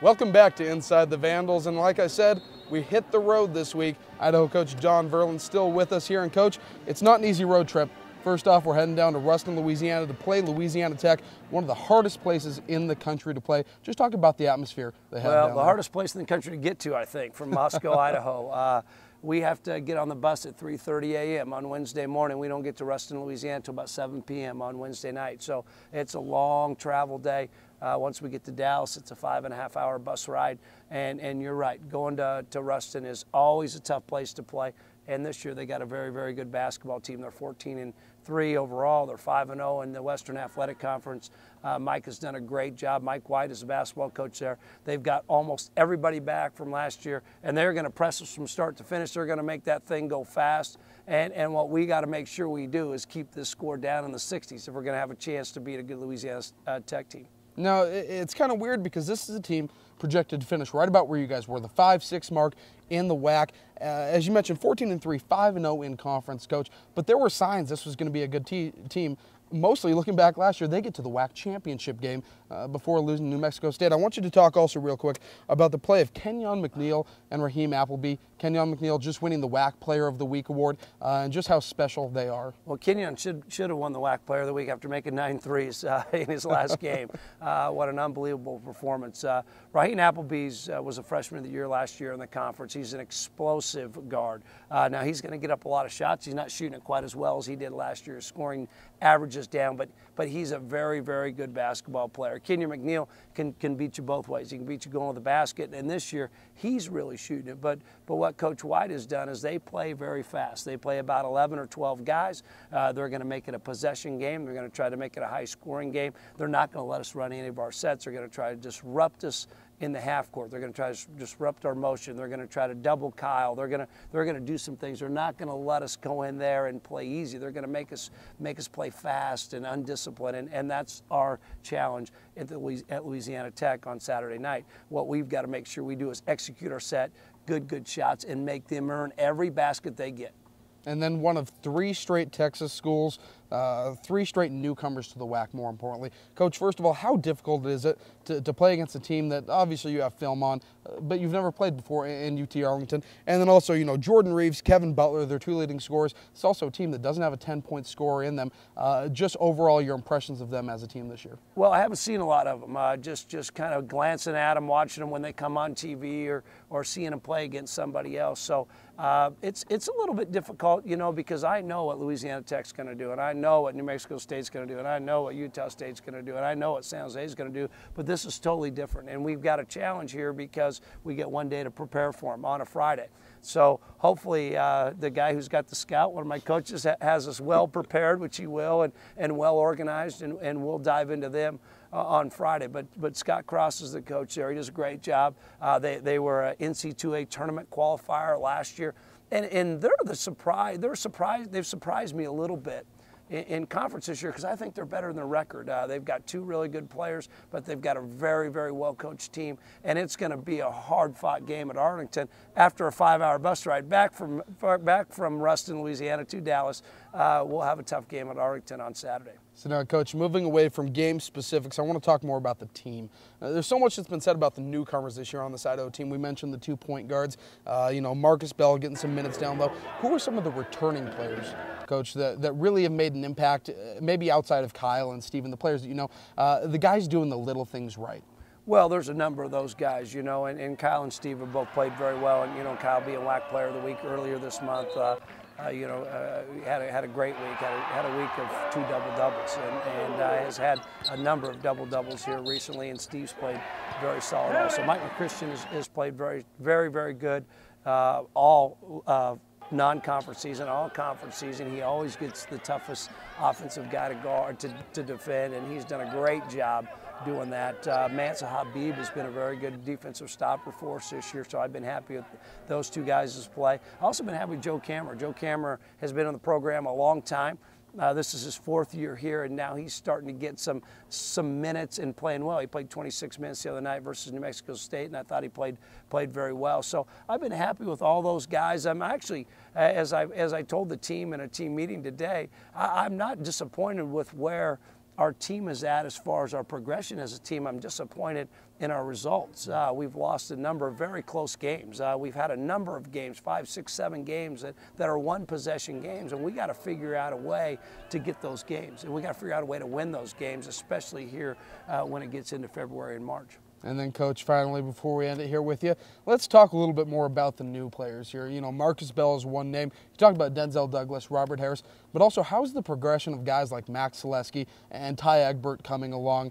Welcome back to Inside the Vandals, and like I said, we hit the road this week. Idaho coach John Verlin's still with us here, and coach, it's not an easy road trip. First off, we're heading down to Ruston, Louisiana to play Louisiana Tech, one of the hardest places in the country to play. Just talk about the atmosphere they have down there. Well, the hardest place in the country to get to, I think, from Moscow, Idaho. We have to get on the bus at 3:30 a.m. on Wednesday morning. We don't get to Ruston, Louisiana until about 7 p.m. on Wednesday night. So it's a long travel day. Once we get to Dallas, it's a 5.5-hour bus ride. And you're right, going to Ruston is always a tough place to play. And this year they got a very, very good basketball team. They're 14-3 overall. They're 5-0 in the Western Athletic Conference. Mike has done a great job. Mike White is the basketball coach there. They've got almost everybody back from last year, and they're going to press us from start to finish. They're going to make that thing go fast. And what we got to make sure we do is keep this score down in the 60s if we're going to have a chance to beat a good Louisiana Tech team. Now, it's kind of weird because this is a team projected to finish right about where you guys were, the 5-6 mark in the WAC. As you mentioned, 14-3, 5-0 in conference, coach. But there were signs this was going to be a good team. Mostly looking back last year, they get to the WAC championship game before losing to New Mexico State. I want you to talk also real quick about the play of Kenyon McNeil and Raheem Appleby. Kenyon McNeil just winning the WAC Player of the Week award, and just how special they are. Well, Kenyon should have won the WAC Player of the Week after making 9 threes in his last game. What an unbelievable performance. Raheem Appleby was a freshman of the year last year in the conference. He's an explosive guard. Now, he's going to get up a lot of shots. He's not shooting it quite as well as he did last year. Scoring averages down, but he's a very, very good basketball player. Kenyon McNeil can beat you both ways. He can beat you going to the basket, and this year he's really shooting it. But what Coach White has done is they play very fast. They play about 11 or 12 guys. They're going to make it a possession game. They're going to try to make it a high-scoring game. They're not going to let us run any of our sets. They're going to try to disrupt us in the half court. They're going to try to disrupt our motion. They're going to try to double Kyle. They're going to do some things. They're not going to let us go in there and play easy. They're going to make us play fast and undisciplined, and that's our challenge at Louisiana Tech on Saturday night. What we've got to make sure we do is execute our set, good shots, and make them earn every basket they get. And then one of 3 straight Texas schools, 3 straight newcomers to the WAC, more importantly. Coach, first of all, how difficult is it to play against a team that obviously you have film on, but you've never played before in UT Arlington? And then also, Jordan Reeves, Kevin Butler, their 2 leading scorers. It's also a team that doesn't have a 10-point scorer in them. Just overall, your impressions of them as a team this year? Well, I haven't seen a lot of them. Just kind of glancing at them, watching them when they come on TV or seeing them play against somebody else. So it's a little bit difficult, because I know what Louisiana Tech's going to do, and I know what New Mexico State's going to do, and I know what Utah State's going to do, and I know what San Jose's going to do, but this is totally different, and we've got a challenge here because we get one day to prepare for them on a Friday. So hopefully the guy who's got the scout, one of my coaches, has us well prepared, which he will, and well organized, and we'll dive into them on Friday. But Scott Cross is the coach there. He does a great job. They were an NC2A tournament qualifier last year, and they're the surprise. They've surprised me a little bit in conference this year because I think they're better than their record. They've got 2 really good players, but they've got a very, very well-coached team, and it's going to be a hard-fought game at Arlington after a 5-hour bus ride back from Ruston, Louisiana to Dallas. We'll have a tough game at Arlington on Saturday. So now, Coach, moving away from game specifics, I want to talk more about the team. There's so much that's been said about the newcomers this year on this Idaho team. We mentioned the 2 point guards, Marcus Bell getting some minutes down low. Who are some of the returning players, Coach, that really have made an impact, maybe outside of Kyle and Steven, the players that the guys doing the little things right? Well, there's a number of those guys, and Kyle and Steve have both played very well. And, Kyle being WAC Player of the Week earlier this month, had a great week, had a week of 2 double-doubles, and has had a number of double-doubles here recently, and Steve's played very solid also. Mike McChristian has played very, very, very good all non-conference season, all conference season. He always gets the toughest offensive guy to guard, to defend, and he's done a great job doing that. Mansa Habib has been a very good defensive stopper for us this year, so I've been happy with those 2 guys' play. I've also been happy with Joe Kammerer. Joe Kammerer has been in the program a long time. This is his 4th year here, and now he's starting to get some minutes and playing well. He played 26 minutes the other night versus New Mexico State, and I thought he played very well. So I've been happy with all those guys. I'm actually, as I told the team in a team meeting today, I'm not disappointed with where our team is at as far as our progression as a team, I'm disappointed in our results. We've lost a number of very close games. We've had a number of games, 5, 6, 7 games that are one-possession games, and we got to figure out a way to get those games. And we got to figure out a way to win those games, especially here when it gets into February and March. And then, Coach, finally, before we end it here with you, let's talk a little bit more about the new players here. You know, Marcus Bell is one name. You talked about Denzel Douglas, Robert Harris, but also how's the progression of guys like Max Selesky and Ty Egbert coming along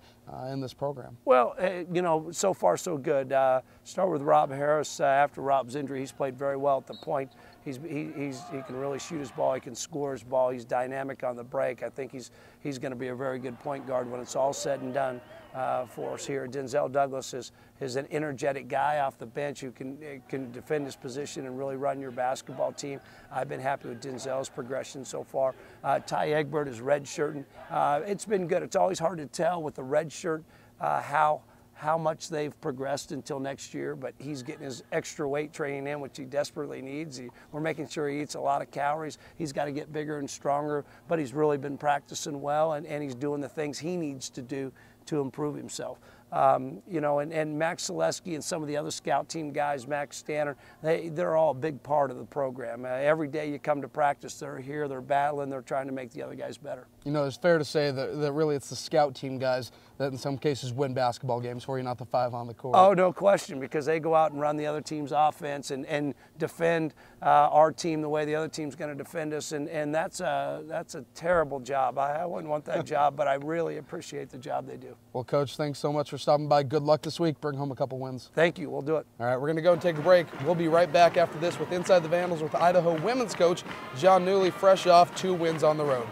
in this program? Well, you know, so far so good. Start with Rob Harris. After Rob's injury, he's played very well at the point. He can really shoot his ball. He can score his ball. He's dynamic on the break. I think he's going to be a very good point guard when it's all said and done for us here. Denzel Douglas is an energetic guy off the bench who can defend his position and really run your basketball team. I've been happy with Denzel's progression so far. Ty Egbert is redshirting. It's been good. It's always hard to tell with the redshirt how much they've progressed until next year, but he's getting his extra weight training in, which he desperately needs. We're making sure he eats a lot of calories. He's got to get bigger and stronger, but he's really been practicing well, and he's doing the things he needs to do to improve himself. You know, and Max Selesky and some of the other scout team guys, Max Stanner, they're all a big part of the program. Every day you come to practice, they're here, they're battling, they're trying to make the other guys better. You know, it's fair to say that really it's the scout team guys that in some cases win basketball games for you, not the 5 on the court. Oh, no question, because they go out and run the other team's offense and defend our team the way the other team's going to defend us, and that's a terrible job. I wouldn't want that job, but I really appreciate the job they do. Well, Coach, thanks so much for stopping by. Good luck this week. Bring home a couple wins. Thank you. We'll do it. All right, we're going to go and take a break. We'll be right back after this with Inside the Vandals with Idaho women's coach John Newley, fresh off 2 wins on the road.